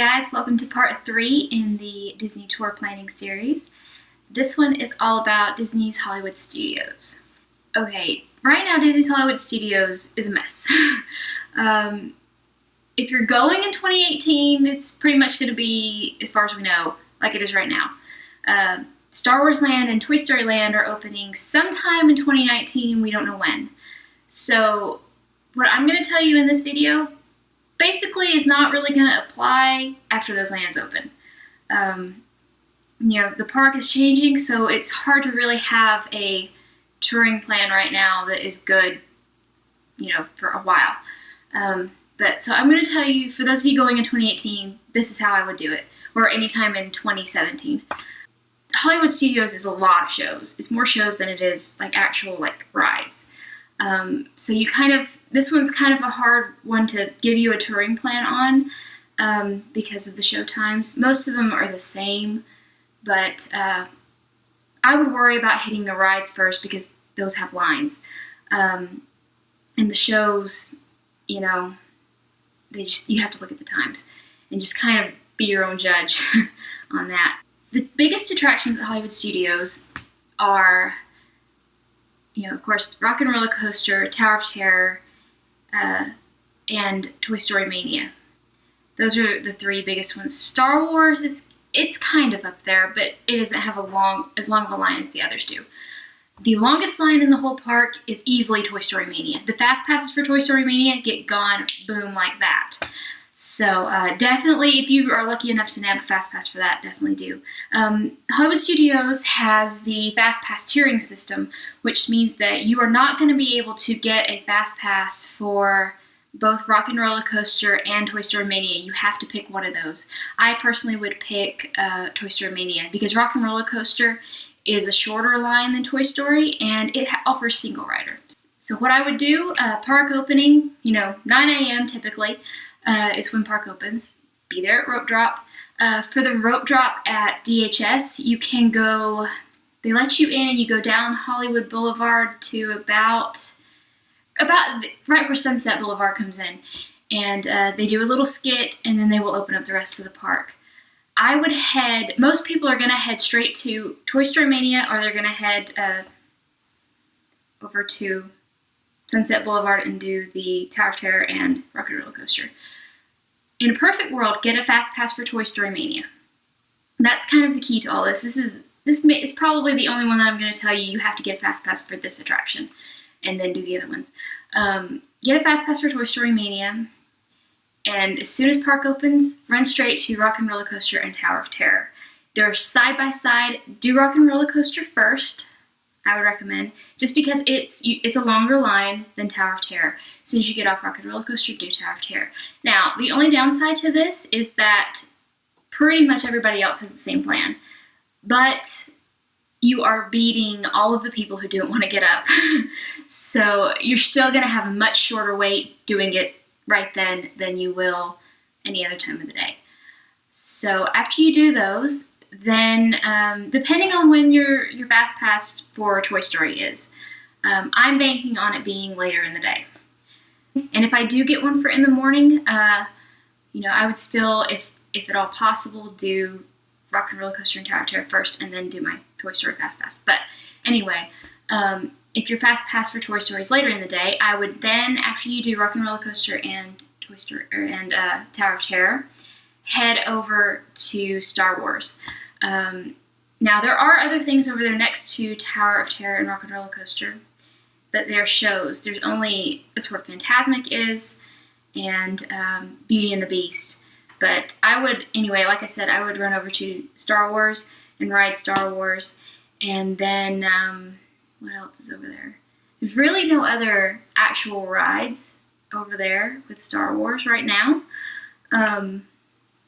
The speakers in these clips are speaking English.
guys, welcome to part 3 in the Disney tour planning series. This one is all about Disney's Hollywood Studios. Okay, right now Disney's Hollywood Studios is a mess. If you're going in 2018, it's pretty much going to be, as far as we know, like it is right now. Star Wars Land and Toy Story Land are opening sometime in 2019, we don't know when. So what I'm going to tell you in this video basically is not really going to apply after those lands open. The park is changing, so it's hard to really have a touring plan right now that is good, for a while. So I'm going to tell you, for those of you going in 2018, this is how I would do it, or anytime in 2017. Hollywood Studios is a lot of shows. It's more shows than it is actual rides. So this one's kind of a hard one to give you a touring plan on because of the show times. Most of them are the same, but I would worry about hitting the rides first because those have lines. And the shows, you have to look at the times and just kind of be your own judge on that. The biggest attractions at Hollywood Studios are, of course, Rock and Roller Coaster, Tower of Terror, and Toy Story Mania. Those are the 3 biggest ones. Star Wars it's kind of up there, but it doesn't have as long of a line as the others do. The longest line in the whole park is easily Toy Story Mania. The fast passes for Toy Story Mania get gone, boom, like that. So definitely, if you are lucky enough to nab a fast pass for that, definitely do. Hollywood Studios has the fast pass tiering system, which means that you are not going to be able to get a fast pass for both Rock and Roller Coaster and Toy Story Mania. You have to pick one of those. I personally would pick Toy Story Mania because Rock and Roller Coaster is a shorter line than Toy Story, and it offers single rider. So what I would do, park opening, 9 a.m. typically, is when park opens. Be there at rope drop. For the rope drop at DHS, you can go, they let you in and you go down Hollywood Boulevard to about right where Sunset Boulevard comes in. And they do a little skit and then they will open up the rest of the park. Most people are going to head straight to Toy Story Mania, or they're going to head over to Sunset Boulevard and do the Tower of Terror and Rock and Roller Coaster. In a perfect world, get a fast pass for Toy Story Mania. That's kind of the key to all this. This is probably the only one that I'm going to tell you have to get a fast pass for this attraction, and then do the other ones. Get a fast pass for Toy Story Mania, and as soon as park opens, run straight to Rock and Roller Coaster and Tower of Terror. They're side by side. Do Rock and Roller Coaster first, I would recommend, just because it's a longer line than Tower of Terror. As soon as you get off Rock and Roller Coaster, do Tower of Terror. Now, the only downside to this is that pretty much everybody else has the same plan, but you are beating all of the people who don't want to get up. So you're still going to have a much shorter wait doing it right then than you will any other time of the day. So after you do those, then depending on when your fast pass for Toy Story is, I'm banking on it being later in the day. And if I do get one for in the morning, I would still, if at all possible, do Rock and Roller Coaster and Tower of Terror first, and then do my Toy Story fast pass. But anyway, if your fast pass for Toy Story is later in the day, I would then, after you do Rock and Roller Coaster and Toy Story and Tower of Terror, head over to Star Wars. Now, there are other things over there next to Tower of Terror and Rock and Roller Coaster, but they're shows. That's where Fantasmic is, and Beauty and the Beast. But I would, anyway, like I said, I would run over to Star Wars and ride Star Wars, and then, what else is over there? There's really no other actual rides over there with Star Wars right now.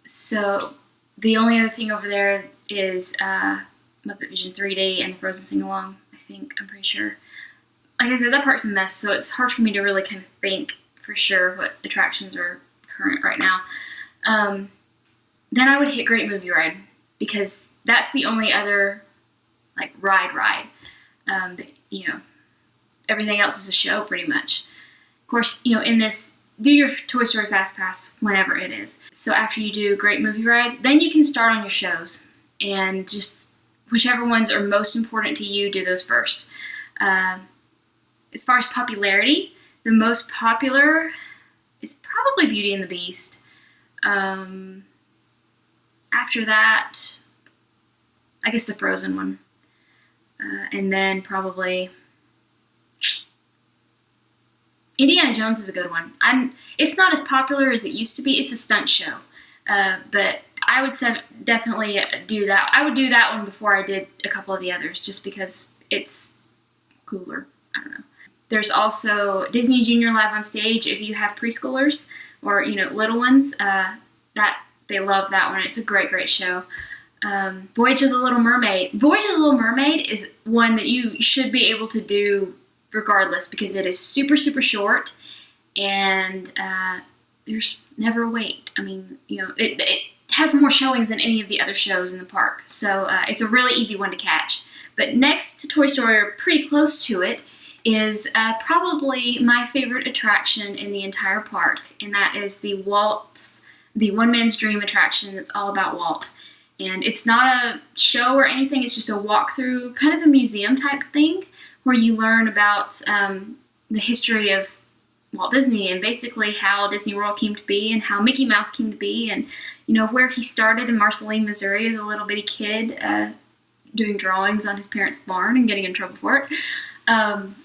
So the only other thing over there is Muppet Vision 3D and the Frozen Sing-Along, I'm pretty sure. Like I said, that park's a mess, so it's hard for me to really kind of think for sure what attractions are current right now. Then I would hit Great Movie Ride, because that's the only other ride. That, everything else is a show pretty much. Of course, in this do your Toy Story Fast Pass whenever it is. So after you do Great Movie Ride, then you can start on your shows, and just whichever ones are most important to you, do those first. As far as popularity, the most popular is probably Beauty and the Beast. After that, I guess the Frozen one. And then probably Indiana Jones is a good one. It's not as popular as it used to be. It's a stunt show. But I would definitely do that. I would do that one before I did a couple of the others, just because it's cooler. I don't know. There's also Disney Junior Live on Stage. If you have preschoolers or little ones, that they love that one. It's a great, great show. Voyage of the Little Mermaid. Voyage of the Little Mermaid is one that you should be able to do regardless, because it is super, super short, and there's never a wait. I mean, it has more showings than any of the other shows in the park, so it's a really easy one to catch. But next to Toy Story, or pretty close to it, is probably my favorite attraction in the entire park, and that is the One Man's Dream attraction that's all about Walt. And it's not a show or anything, it's just a walkthrough, kind of a museum type thing, where you learn about the history of Walt Disney, and basically how Disney World came to be, and how Mickey Mouse came to be, and where he started in Marceline, Missouri as a little bitty kid, doing drawings on his parents' barn and getting in trouble for it.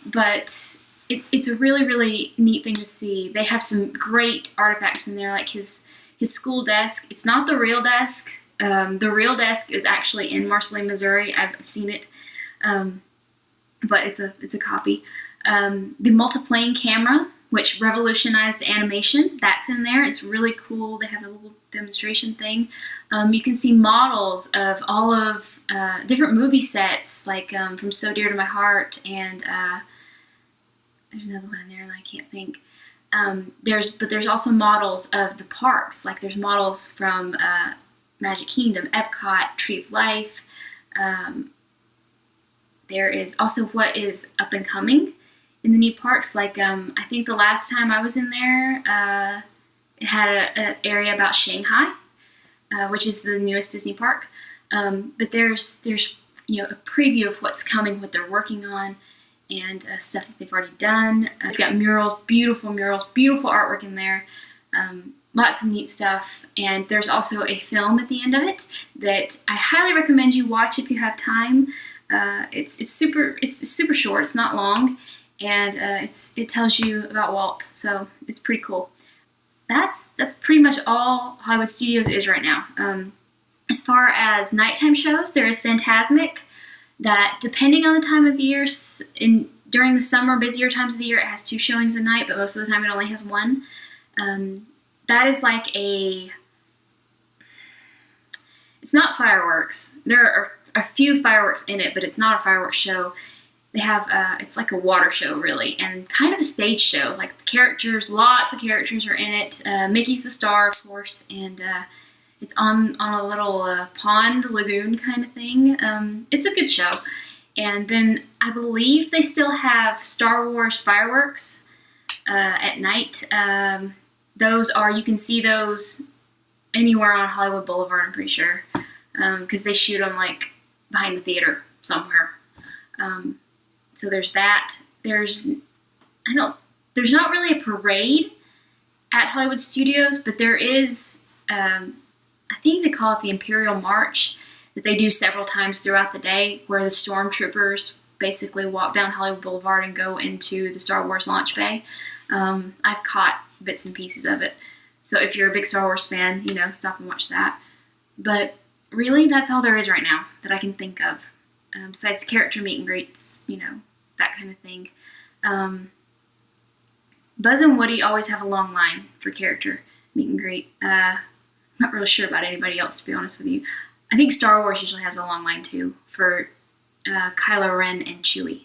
But it's a really, really neat thing to see. They have some great artifacts in there, like his school desk. It's not the real desk. The real desk is actually in Marceline, Missouri. I've seen it, but it's a copy. The multiplane camera, which revolutionized animation, that's in there. It's really cool. They have a little demonstration thing. You can see models of all of different movie sets, like from So Dear to My Heart, and there's another one in there that I can't think. There's also models of the parks, like there's models from Magic Kingdom, Epcot, Tree of Life. There is also what is up and coming in the new parks. Like I think the last time I was in there, it had an area about Shanghai, which is the newest Disney park. But there's a preview of what's coming, what they're working on, and stuff that they've already done. They've got murals, beautiful artwork in there. Lots of neat stuff, and there's also a film at the end of it that I highly recommend you watch if you have time. It's super short. It's not long, and it tells you about Walt, so it's pretty cool. That's pretty much all Hollywood Studios is right now. As far as nighttime shows, there is Fantasmic. That, depending on the time of year, during the summer, busier times of the year, it has 2 showings a night, but most of the time it only has 1. That is like it's not fireworks. There are a few fireworks in it, but it's not a fireworks show. They have, it's like a water show, really, and kind of a stage show. Like the characters, lots of characters are in it. Mickey's the star, of course, and it's on a little pond, lagoon kind of thing. It's a good show. And then I believe they still have Star Wars fireworks at night. You can see those anywhere on Hollywood Boulevard, I'm pretty sure, because they shoot them like behind the theater somewhere. So there's that. There's not really a parade at Hollywood Studios, but there is, I think they call it the Imperial March, that they do several times throughout the day, where the stormtroopers basically walk down Hollywood Boulevard and go into the Star Wars launch bay. I've caught bits and pieces of it. So if you're a big Star Wars fan, stop and watch that. But really, that's all there is right now that I can think of. Besides character meet and greets, that kind of thing. Buzz and Woody always have a long line for character meet and greet. I'm not really sure about anybody else, to be honest with you. I think Star Wars usually has a long line too for Kylo Ren and Chewie.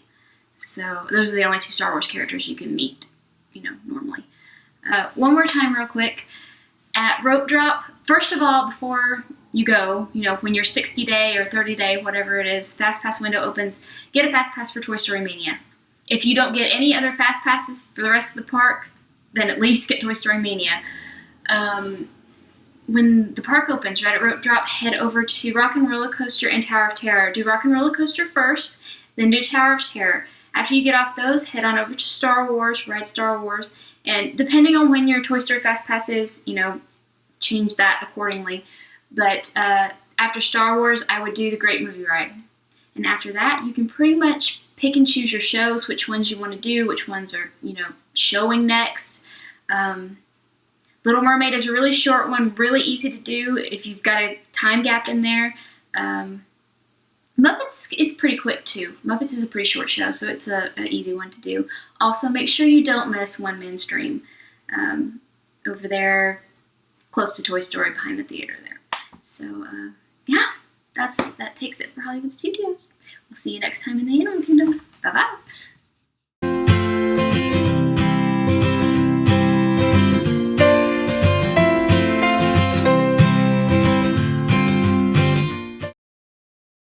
So those are the only 2 Star Wars characters you can meet, normally. One more time real quick. At Rope Drop, first of all, before you go, when your 60-day or 30-day, whatever it is, Fast Pass window opens, get a Fast Pass for Toy Story Mania. If you don't get any other Fast Passes for the rest of the park, then at least get Toy Story Mania. When the park opens, right at Rope Drop, head over to Rock and Roller Coaster and Tower of Terror. Do Rock and Roller Coaster first, then do Tower of Terror. After you get off those, head on over to Star Wars, ride Star Wars, and depending on when your Toy Story Fast Pass is, change that accordingly. But after Star Wars, I would do the Great Movie Ride. And after that, you can pretty much pick and choose your shows, which ones you want to do, which ones are, showing next. Little Mermaid is a really short one, really easy to do if you've got a time gap in there. Muppets is pretty quick too. Muppets is a pretty short show, so it's an easy one to do. Also, make sure you don't miss One Man's Dream over there, close to Toy Story, behind the theater there. So, yeah, that takes it for Hollywood Studios. We'll see you next time in the Animal Kingdom. Bye-bye.